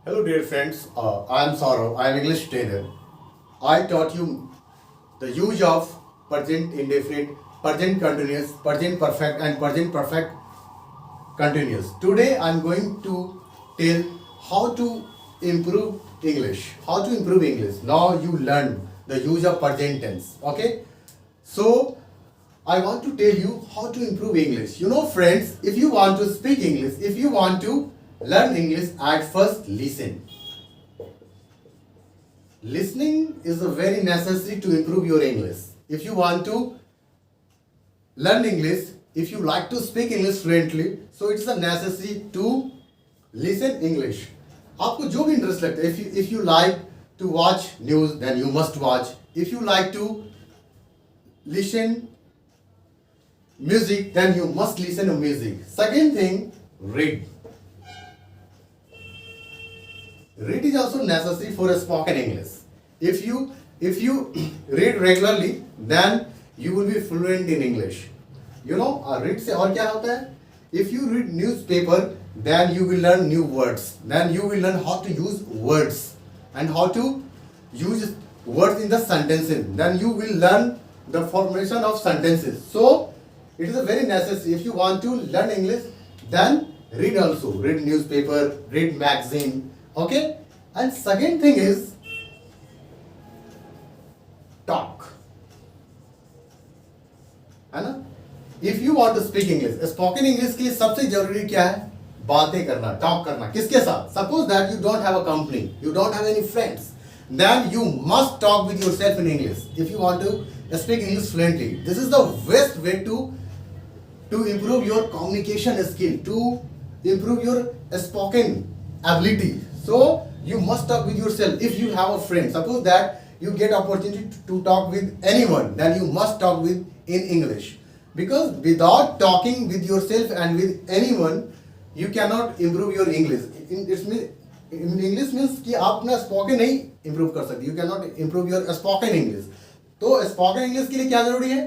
Hello, dear friends. I am Saurav. I am English trainer. I taught you the use of present indefinite, present continuous, present perfect, and present perfect continuous. Today, I am going to tell how to improve English. How to improve English. Now you learn the use of present tense. Okay. So I want to tell you how to improve English. You know, friends, if you want to speak English, if you want to learn English, at first listen. Listening is a very necessary to improve your English. If you want to learn English, if you like to speak English fluently, so it's a necessary to listen English. आपको जो भी interest लगता है, if you like to watch news, then you must watch. If you like to listen music, then you must listen to music. Second thing, read. Read is also necessary for a spoken English. If you read regularly, then you will be fluent in English. You know, read से और क्या होता है? If you read newspaper, then you will learn new words. Then you will learn how to use words and how to use words in the sentences. Then you will learn the formation of sentences. So it is a very necessary. If you want to learn English, then read also. Read newspaper, read magazine. Okay. And second thing is talk. है ना? If you want to speak English, spoken English के लिए सबसे जरूरी क्या है? बातें करना, talk करना. किसके साथ? Suppose that you don't have a company, you don't have any friends, then you must talk with yourself in English. If you want to speak English fluently, this is the best way to improve your communication skill, to improve your spoken ability. So you must talk with yourself. If you have a friend, suppose that you get opportunity to talk with anyone, then you must talk with in English, because without talking with yourself and with anyone, you cannot improve your English. In English means कि आप अपना spoken नहीं improve कर सकते. You cannot improve your spoken English. तो spoken English के लिए क्या जरूरी है?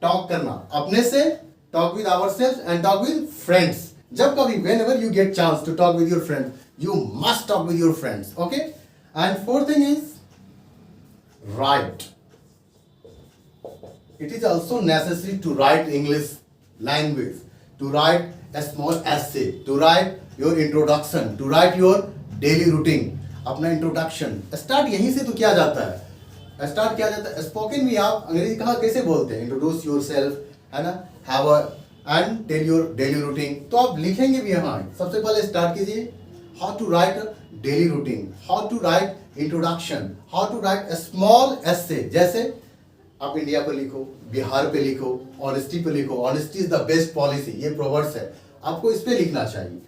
Talk करना अपने से, talk with ourselves and talk with friends. जब कभी whenever you get chance to talk with your friends, you must talk with your friends. Okay. And fourth thing is write. It is also necessary to write English language, to write a small essay, to write your introduction, to write your daily routine. अपना introduction start यहीं से तो किया जाता है. Start किया जाता है. Spoken में आप अंग्रेजी कहाँ कैसे बोलते हैं? Introduce yourself, है ना? Have a and tell your daily routine. तो आप लिखेंगे भी यहाँ. सबसे पहले start कीजिए. How to write a daily routine, how to write introduction, how to write a small essay. जैसे आप इंडिया पे लिखो, बिहार पे लिखो, ऑनेस्टी पे लिखो. Honesty is the best policy, ये प्रोवर्ड्स है, आपको इस पे लिखना चाहिए.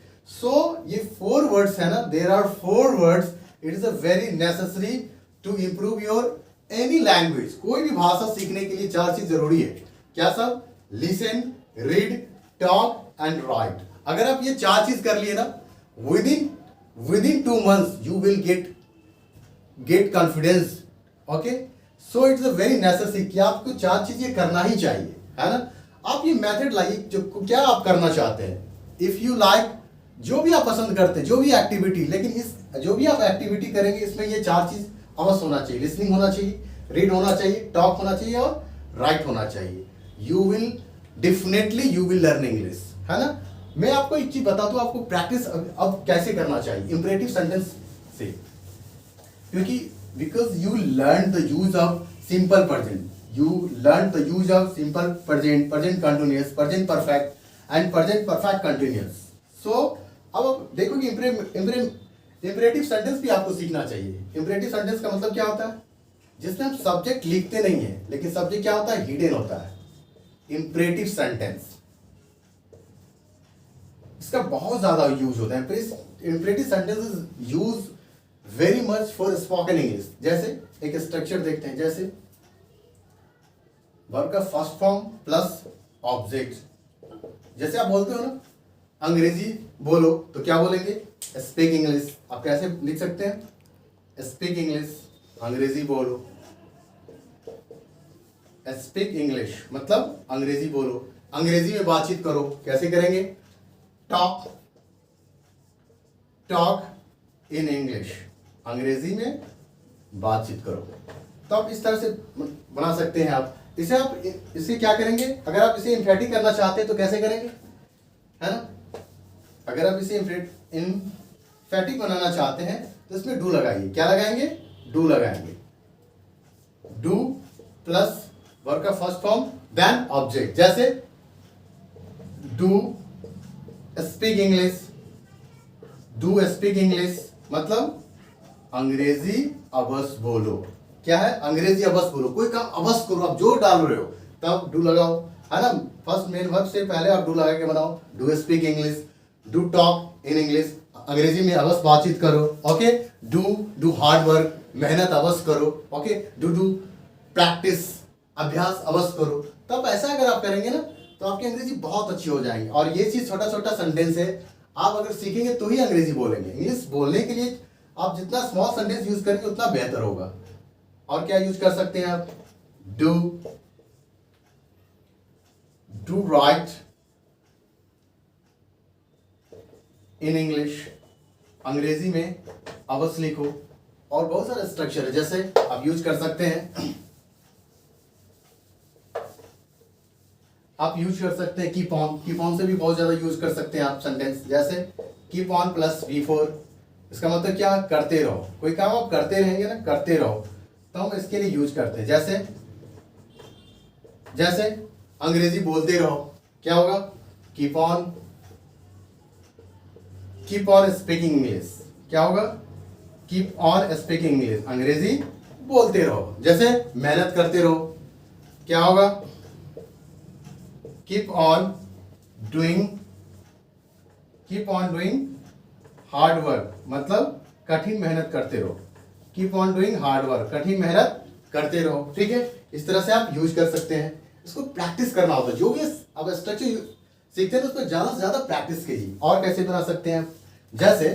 सो ये 4 वर्ड्स है ना, there are 4 words. It is a very necessary to improve your any language. कोई भी भाषा सीखने के लिए 4 चीज जरूरी है. क्या सब? Listen, read, talk and right. अगर आप ये 4 चीज कर लिए ना, within 2 months you will get confidence. Okay. So it's a very necessary कि आपको 4 चीजें करना ही चाहिए, है ना? आप ये मेथड लाइए. जो क्या आप करना चाहते हैं, इफ यू लाइक, जो भी आप पसंद करते हैं, जो भी एक्टिविटी, लेकिन इस जो भी आप एक्टिविटी करेंगे इसमें ये 4 चीज अवश्य होना चाहिए. लिसनिंग होना चाहिए, रीड होना चाहिए, टॉक होना चाहिए और राइट होना चाहिए. You will definitely you will learn English, है ना? मैं आपको एक चीज बता दूं, आपको प्रैक्टिस अब कैसे करना चाहिए इंपरेटिव सेंटेंस से, क्योंकि because you learn the use of simple present, you learn the use of simple present, present continuous, present perfect and present perfect continuous. So अब आप देखो कि इंपरेटिव सेंटेंस भी आपको सीखना चाहिए. इंपरेटिव सेंटेंस का मतलब क्या होता है? जिसमें हम सब्जेक्ट लिखते नहीं है, लेकिन सब्जेक्ट क्या होता है? हिडन होता है. इंपरेटिव सेंटेंस इसका बहुत ज्यादा यूज होता है. Imperative sentences use very much for spoken English. जैसे एक स्ट्रक्चर देखते हैं, जैसे वर्ब का फर्स्ट फॉर्म प्लस ऑब्जेक्ट. जैसे आप बोलते हो ना, अंग्रेजी बोलो, तो क्या बोलेंगे? Speak English. आप कैसे लिख सकते हैं? स्पीक इंग्लिश, अंग्रेजी बोलो. स्पीक इंग्लिश मतलब अंग्रेजी बोलो, अंग्रेजी में बातचीत करो. कैसे करेंगे? टॉक इन इंग्लिश, अंग्रेजी में बातचीत करो। तो आप इस तरह से बना सकते हैं। आप इसे क्या करेंगे, अगर आप इसे इम्फेटिक करना चाहते हैं तो कैसे करेंगे, है ना। अगर आप इसे इम्फेटिक बनाना चाहते हैं तो इसमें डू लगाइए। क्या लगाएंगे, डू लगाएंगे। डू प्लस वर्ब का फर्स्ट फॉर्म देन ऑब्जेक्ट, जैसे do speak English. Do speak English मतलब अंग्रेजी अवश्य बोलो। क्या है, अंग्रेजी अवश्य बोलो। कोई काम अवश्य करो, आप जो डाल रहे हो तब डू लगाओ, है ना। फर्स्ट मेन वर्ब से पहले आप डू लगा के बनाओ। Do speak English, do talk in English, अंग्रेजी में अवश्य बातचीत करो। ओके, डू हार्ड वर्क, मेहनत अवश्य करो। ओके, डू प्रैक्टिस, अभ्यास अवश्य करो। तब ऐसा अगर आप करेंगे ना तो आपकी अंग्रेजी बहुत अच्छी हो जाएगी। और ये चीज छोटा छोटा सेंटेंस है, आप अगर सीखेंगे तो ही अंग्रेजी बोलेंगे। इंग्लिश बोलने के लिए आप जितना स्मॉल सेंटेंस यूज करेंगे उतना बेहतर होगा। और क्या यूज कर सकते हैं आप, डू राइट इन इंग्लिश, अंग्रेजी में अवश्य लिखो। और बहुत सारे स्ट्रक्चर है, जैसे आप यूज कर सकते हैं, आप यूज कर सकते हैं कीप ऑन से भी बहुत ज्यादा यूज कर सकते हैं आप सेंटेंस, जैसे कीप ऑन प्लस V4। इसका मतलब क्या, करते रहो। कोई काम आप करते रहेंगे ना, करते रहो, तो हम इसके लिए यूज करते हैं। जैसे अंग्रेजी बोलते रहो, क्या होगा, कीप ऑन स्पीकिंग इंग्लिश। क्या होगा, कीप ऑन स्पीकिंग इंग्लिश, अंग्रेजी बोलते रहो। जैसे मेहनत करते रहो, क्या होगा, keep on doing hard work, मतलब कठिन मेहनत करते रहो। Keep on doing hard work, कठिन मेहनत करते रहो। ठीक है, इस तरह से आप यूज कर सकते हैं। इसको प्रैक्टिस करना होता है। जो भी आप स्ट्रक्चर सीखते हैं तो उसको ज्यादा से ज्यादा प्रैक्टिस कीजिए। और कैसे बना सकते हैं, जैसे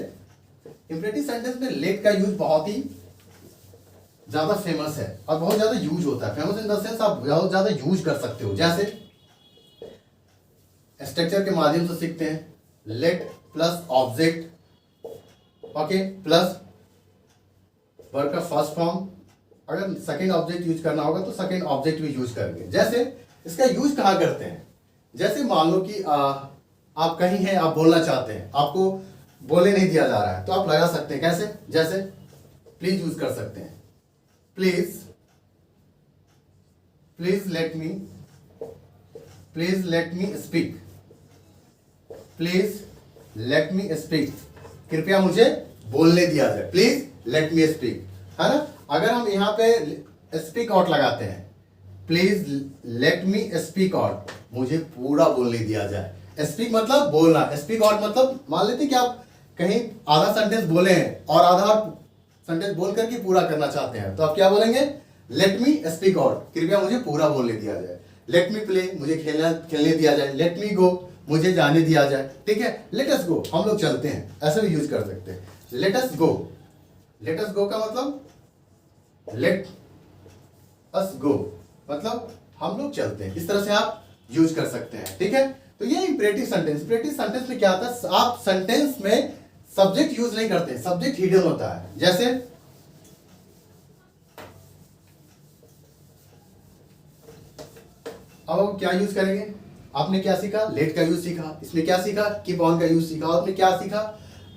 इंपरेटिव सेंटेंस में लेट का यूज बहुत ही ज्यादा फेमस है और बहुत ज्यादा यूज होता है। फेमस इन द सेंस आप बहुत ज्यादा यूज कर सकते हो। जैसे स्ट्रक्चर के माध्यम से सीखते हैं, late plus object, okay, plus verb का फर्स्ट फॉर्म। अगर सेकंड ऑब्जेक्ट यूज करना होगा तो सेकंड ऑब्जेक्ट भी यूज करेंगे। जैसे इसका यूज कहाँ करते हैं, जैसे मान लो कि आप कहीं हैं, आप बोलना चाहते हैं, आपको बोलने नहीं दिया जा रहा है, तो आप लगा सकते हैं। कैसे, जैसे प्लीज यूज कर सकते हैं, please let me speak, please let me speak, कृपया मुझे बोलने दिया जाए, प्लीज लेट मी स्पीक, है ना। अगर हम यहाँ पे स्पीक आउट लगाते हैं, please let me speak out, मुझे पूरा बोलने दिया जाए। स्पीक मतलब बोलना, स्पीक आउट मतलब मान लेते कि आप कहीं आधा सेंटेंस बोले हैं और आधा सेंटेंस बोल करके पूरा करना चाहते हैं, तो आप क्या बोलेंगे, लेट मी स्पीक आउट, कृपया मुझे पूरा बोलने दिया जाए। लेट मी प्ले, मुझे खेलने दिया जाए। लेट मी गो, मुझे जाने दिया जाए। ठीक है, लेट अस गो, हम लोग चलते हैं, ऐसे भी यूज कर सकते हैं। लेट अस गो का मतलब लेट अस गो मतलब हम लोग चलते हैं। इस तरह से आप यूज कर सकते हैं। ठीक है, तो ये इंपरेटिव सेंटेंस में क्या आता है, आप सेंटेंस में सब्जेक्ट यूज नहीं करते, सब्जेक्ट हिडन होता है। जैसे अब हम क्या यूज करेंगे, आपने क्या सीखा, लेट का यूज सीखा, इसमें क्या सीखा, कीप ऑन का यूज सीखा, और आपने क्या सीखा,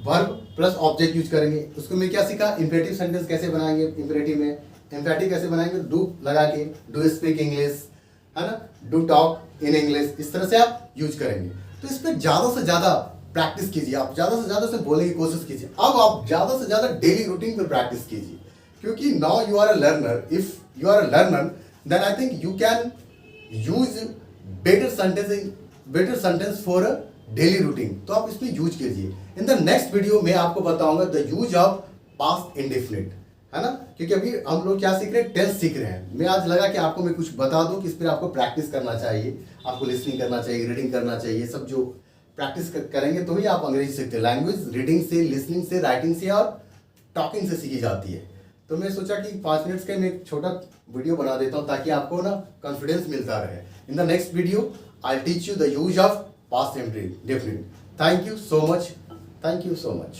वर्ब प्लस ऑब्जेक्ट यूज करेंगे। उसको में क्या सीखा, इंपरेटिव सेंटेंस कैसे बनाएंगे, इंपरेटिव में एम्फेटिक कैसे बनाएंगे, डू लगा के, डू स्पीक इंग्लिश, है ना, डू टॉक इन इंग्लिश, इस तरह से आप यूज करेंगे। तो इस पर ज्यादा से ज्यादा प्रैक्टिस कीजिए, आप ज्यादा से ज्यादा से बोलने की कोशिश कीजिए। अब आप ज्यादा से ज्यादा डेली रूटीन पर प्रैक्टिस कीजिए, क्योंकि now you are a learner. If you are a learner then I think you can use better sentence for a daily routine. तो आप इसमें यूज कीजिए। इन द नेक्स्ट वीडियो में आपको बताऊंगा the use of past indefinite, है ना, क्योंकि अभी हम लोग क्या सीख रहे हैं, टेंस सीख रहे हैं। मैं आज लगा कि आपको मैं कुछ बता दूं कि इस पर आपको प्रैक्टिस करना चाहिए, आपको लिसनिंग करना चाहिए, रीडिंग करना चाहिए। सब जो प्रैक्टिस करेंगे तो ही आप अंग्रेजी सीखते हैं। लैंग्वेज रीडिंग से, लिसनिंग से, राइटिंग से और टॉकिंग से सीखी जाती है। तो मैं सोचा कि 5 मिनट्स का मैं एक छोटा वीडियो बना देता हूँ ताकि आपको ना कॉन्फिडेंस मिलता रहे। In the next video I teach you the use of past indefinite. Thank you so much.